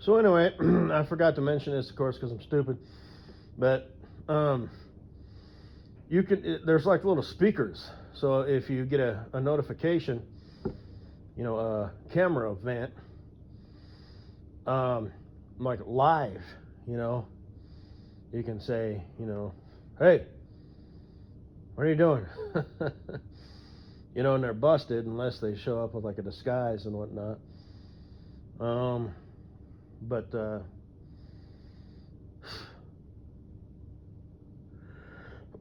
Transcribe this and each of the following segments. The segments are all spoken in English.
So anyway, I forgot to mention this, of course, because I'm stupid. But you can. There's like little speakers. So if you get a notification, a camera event, like live, you know, you can say, hey, what are you doing? And they're busted unless they show up with like a disguise and whatnot. But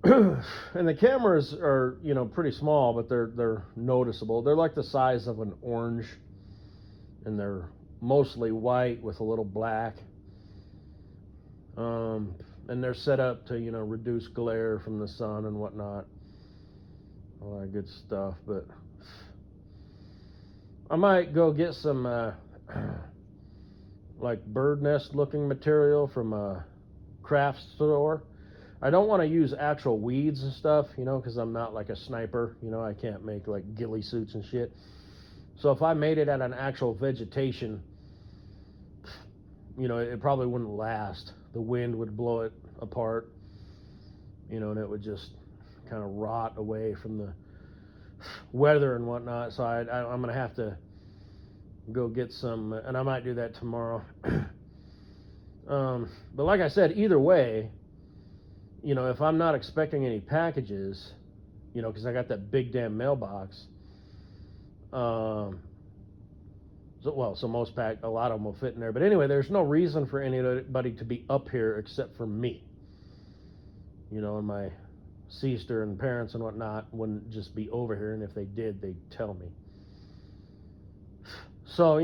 and the cameras are, pretty small, but they're noticeable. They're like the size of an orange, and they're mostly white with a little black. And they're set up to, reduce glare from the sun and whatnot. All that good stuff. But I might go get some like bird nest looking material from a craft store. I don't want to use actual weeds and stuff, because I'm not like a sniper. I can't make like ghillie suits and shit. So if I made it out of an actual vegetation, it probably wouldn't last. The wind would blow it apart, and it would just kind of rot away from the weather and whatnot. So I'm going to have to go get some, and I might do that tomorrow. But like I said, either way, if I'm not expecting any packages, because I got that big damn mailbox, so most a lot of them will fit in there. But anyway, there's no reason for anybody to be up here except for me. And my sister and parents and whatnot wouldn't just be over here, and if they did, they'd tell me. So,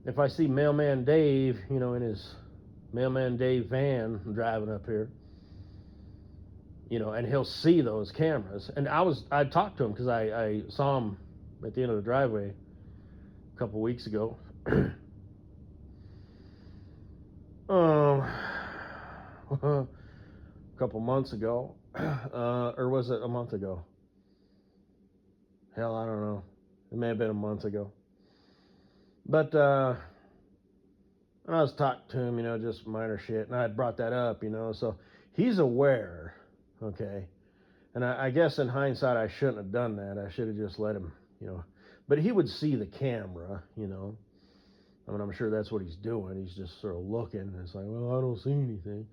if I see Mailman Dave, in his Mailman Dave van driving up here, and he'll see those cameras. And I talked to him because I saw him at the end of the driveway a couple weeks ago. A couple months ago, or was it a month ago? Hell, I don't know. It may have been a month ago. But I was talking to him, just minor shit, and I had brought that up, so he's aware, okay? And I guess in hindsight, I shouldn't have done that. I should have just let him, but he would see the camera, I mean, I'm sure that's what he's doing. He's just sort of looking, and it's like, well, I don't see anything.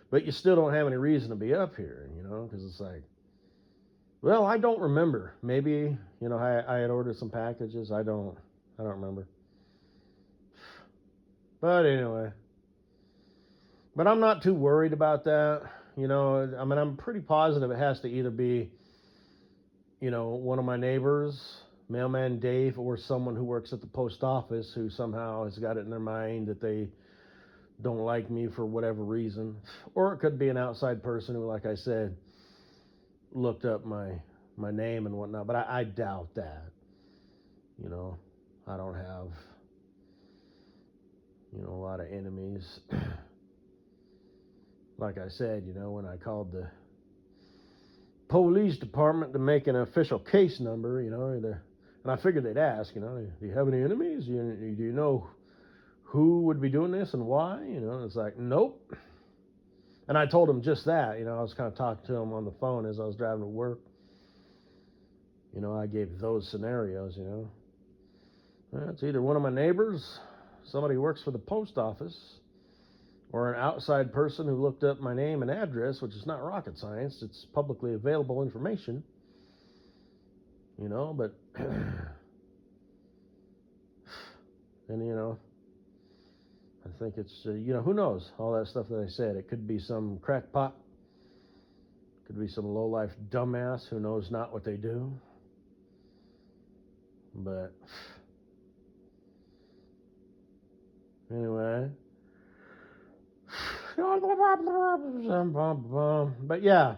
But you still don't have any reason to be up here, because it's like, well, I don't remember. Maybe, I had ordered some packages. I don't remember. But anyway, but I'm not too worried about that. I mean, I'm pretty positive it has to either be, one of my neighbors, Mailman Dave, or someone who works at the post office who somehow has got it in their mind that they don't like me for whatever reason. Or it could be an outside person who, like I said, looked up my name and whatnot. But I doubt that. I don't have, a lot of enemies. Like I said, when I called the police department to make an official case number, and I figured they'd ask, do you have any enemies? Do you know who would be doing this and why? It's like, nope. And I told him just that. I was kind of talking to him on the phone as I was driving to work. I gave those scenarios, It's either one of my neighbors, somebody who works for the post office, or an outside person who looked up my name and address, which is not rocket science. It's publicly available information. But and I think it's who knows, all that stuff that I said. It could be some crackpot, could be some low-life dumbass who knows not what they do. But anyway, but yeah,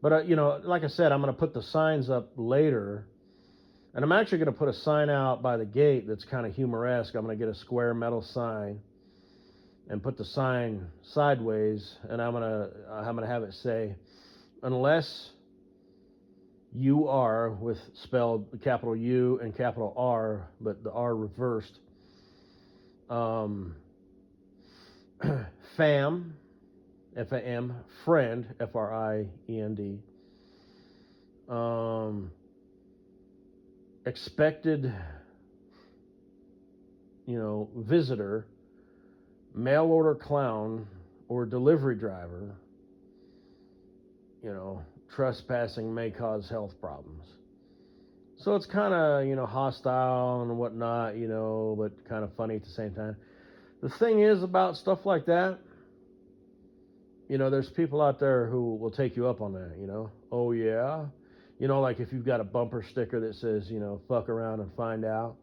but like I said, I'm going to put the signs up later, and I'm actually going to put a sign out by the gate that's kind of humoresque. I'm going to get a square metal sign and put the sign sideways, and I'm going to have it say, unless you are, with spelled capital U and capital R, but the R reversed, Um, FAM, FAM, friend, FRIEND. Expected, visitor, mail order clown, or delivery driver, trespassing may cause health problems. So it's kind of, hostile and whatnot, but kind of funny at the same time. The thing is about stuff like that, there's people out there who will take you up on that, Oh, yeah. Like if you've got a bumper sticker that says, fuck around and find out,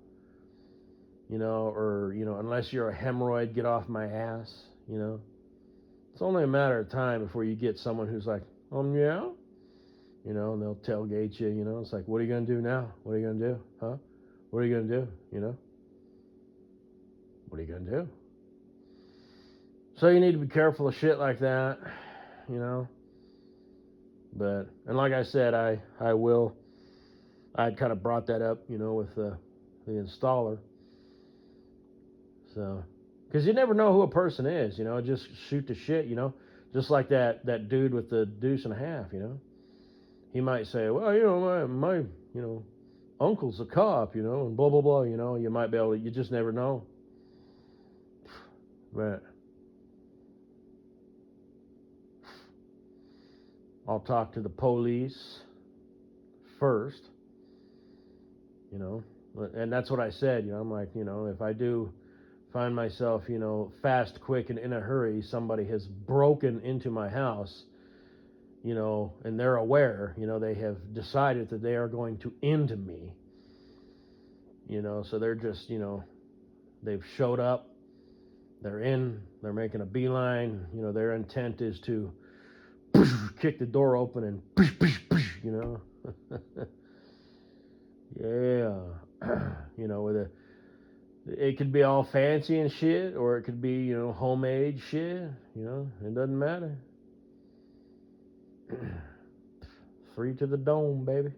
or, unless you're a hemorrhoid, get off my ass, It's only a matter of time before you get someone who's like, yeah? And they'll tailgate you, It's like, what are you going to do now? What are you going to do? Huh? What are you going to do? What are you going to do? So you need to be careful of shit like that, But, and like I said, I'd kind of brought that up, with the installer. So, because you never know who a person is, just shoot the shit, Just like that dude with the deuce and a half, He might say, well, my uncle's a cop, and blah, blah, blah, You might be able to, you just never know. But I'll talk to the police first, and that's what I said, I'm like, if I do find myself, fast, quick, and in a hurry, somebody has broken into my house, and they're aware, they have decided that they are going to end me, so they're just, they've showed up, they're making a beeline, their intent is to kick the door open and yeah, with it could be all fancy and shit, or it could be, homemade shit, it doesn't matter. 3 to the dome, baby.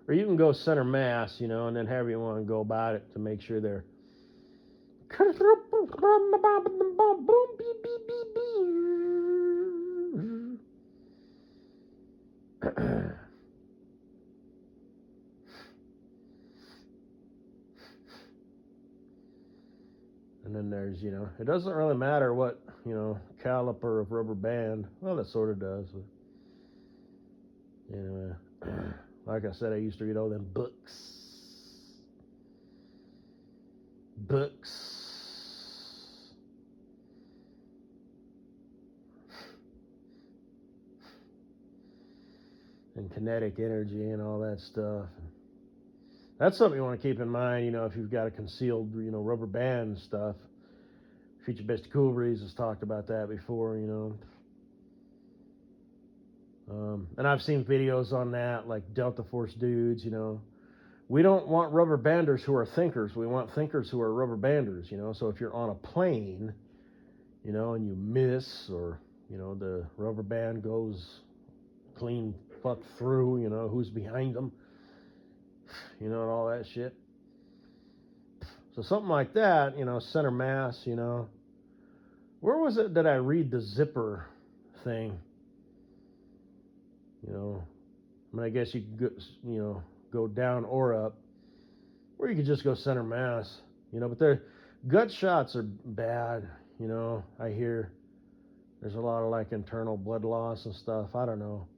Or you can go center mass, and then however you want to go about it to make sure they're and then there's, it doesn't really matter what, caliper of rubber band. Well, it sort of does. But anyway, like I said, I used to read all them books. And kinetic energy and all that stuff. That's something you want to keep in mind, if you've got a concealed, rubber band stuff. Future Best Cool Breeze has talked about that before, and I've seen videos on that, like Delta Force dudes, We don't want rubber banders who are thinkers. We want thinkers who are rubber banders, So if you're on a plane, and you miss, or, the rubber band goes clean fuck through, who's behind them, and all that shit. So something like that, center mass, Where was it that I read the zipper thing? I guess you could go down or up, or you could just go center mass, but their gut shots are bad, I hear there's a lot of like internal blood loss and stuff. I don't know.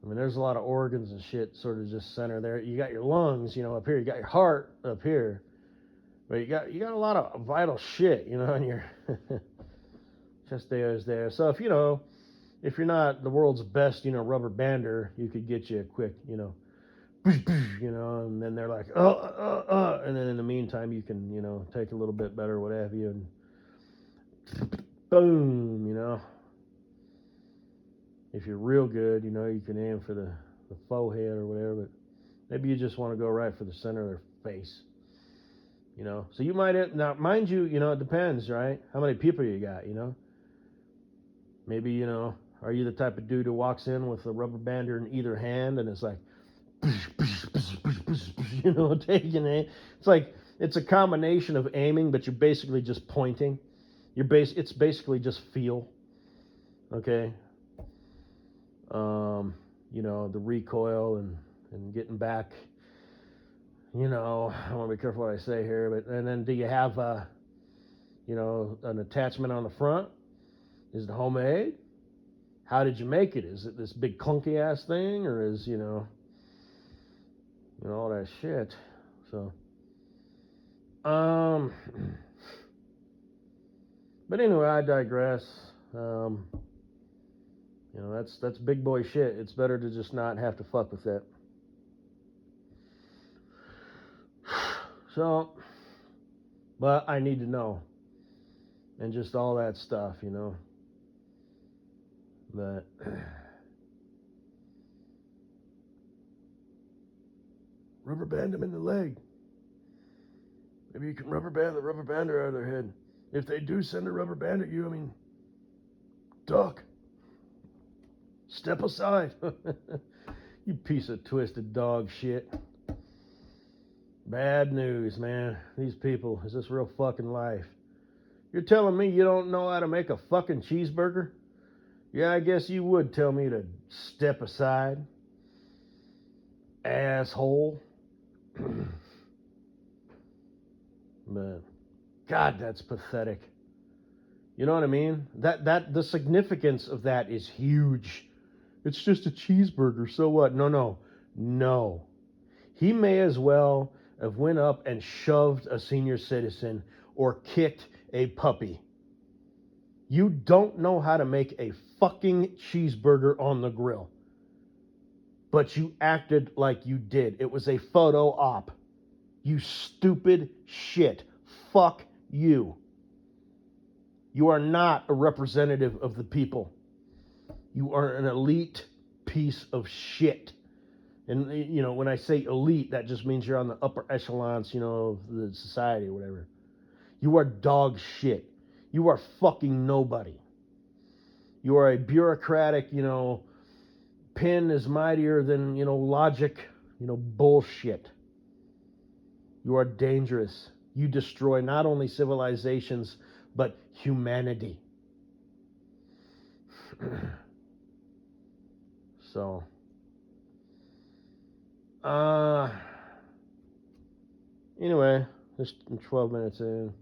There's a lot of organs and shit sort of just center there. You got your lungs, up here. You got your heart up here. But you got a lot of vital shit, and your chest is there. So if you're not the world's best, rubber bander, you could get you a quick, and then they're like, and then in the meantime you can, take a little bit better, what have you, and boom, If you're real good, you can aim for the forehead or whatever, but maybe you just want to go right for the center of their face. So you might, now mind you, it depends, right? How many people you got, Maybe, are you the type of dude who walks in with a rubber bander in either hand and it's like, taking it. It's like, It's a combination of aiming, but you're basically just pointing. It's basically just feel. Okay. You know, the recoil and getting back. You know, I want to be careful what I say here, but and then do you have you know, an attachment on the front? Is it homemade? How did you make it? Is it this big clunky ass thing, or is you know all that shit? So, but anyway, I digress. You know, that's big boy shit. It's better to just not have to fuck with that. So, but I need to know, and just all that stuff, you know. But rubber band them in the leg. Maybe you can rubber band the rubber bander out of their head. If they do send a rubber band at you, I mean, duck. Step aside. You piece of twisted dog shit. Bad news, man. These people, is this real fucking life? You're telling me you don't know how to make a fucking cheeseburger? Yeah, I guess you would tell me to step aside. Asshole. But God, that's pathetic. You know what I mean? That the significance of that is huge. It's just a cheeseburger, so what? No. He may as well have went up and shoved a senior citizen or kicked a puppy. You don't know how to make a fucking cheeseburger on the grill. But you acted like you did. It was a photo op. You stupid shit. Fuck you. You are not a representative of the people. You are an elite piece of shit. And, you know, when I say elite, that just means you're on the upper echelons, you know, of the society or whatever. You are dog shit. You are fucking nobody. You are a bureaucratic, you know, pen is mightier than, you know, logic, you know, bullshit. You are dangerous. You destroy not only civilizations, but humanity. So, anyway, just 12 minutes in.